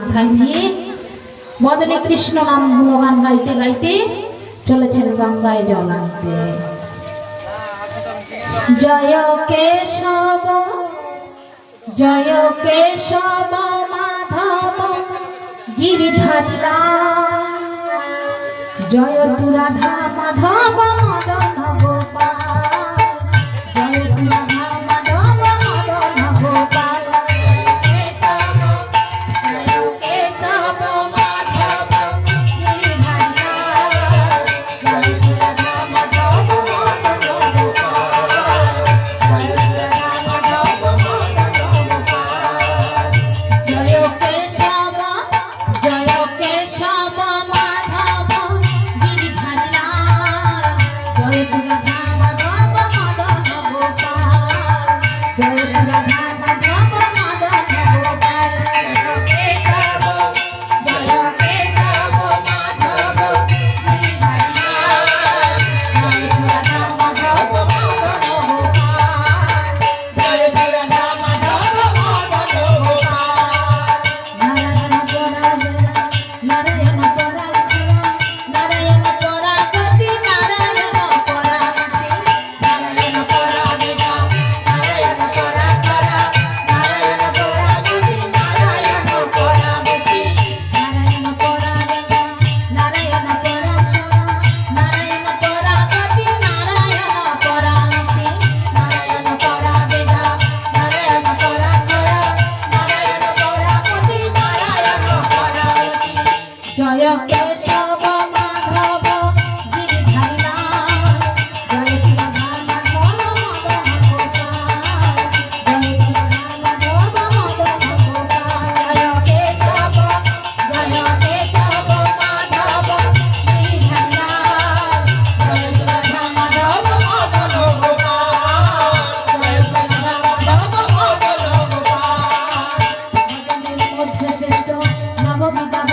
মাথায় নিয়ে মদনী কৃষ্ণ নাম গুণগান গাইতে গাইতে চলেছেন গঙ্গায় জল আনতে। জয় কেশব জয় কেশব মাধব গিরিধারী রাম, জয় তু রাধা মাধব মদন গোপাল, জয় তু রাধা মাধব মদন গোপাল। জয় কেশব মাধব গিরিধারী রাম, জয় তু রাধা মাধব মদন গোপাল, জয় তু রাধা মাধব মদন গোপাল। জয় কেশব জয় কেশব মাধব গিরিধারী রাম, জয় তু রাধা মাধব মদন গোপাল, জয় তু রাধা মাধব মদন গোপাল। জয় কেশব মাধব গিরিধারী রাম, জয় তু রাধা মাধব মদন গোপাল, জয় তু রাধা মাধব মদন গোপাল। নারায়ণ পরাগতি নারায়ণ পরাগতি, নারায়ণ পরাগতি, নারায়ণ পরাগতি, নারায়ণ পরাগতি, নারায়ণ পরাগতি, নারায়ণ পরাগতি, নারায়ণ পরাগতি, নারায়ণ পরাগতি, নারায়ণ পরাগতি, নারায়ণ পরাগতি, নারায়ণ পরাগতি, নারায়ণ পরাগতি, নারায়ণ পরাগতি। জয় কেশব মাধব গিরিধারী রাম, জয় তু রাধা মাধব মদন গোপাল, জয় তু রাধা মাধব মদন গোপাল। জয় কেশব মাধব গিরিধারী রাম, জয় তু রাধা মাধব মদন গোপাল, জয় তু রাধা মাধব মদন গোপাল। ভজনের মধ্যে শ্রেষ্ঠ নববিবাহ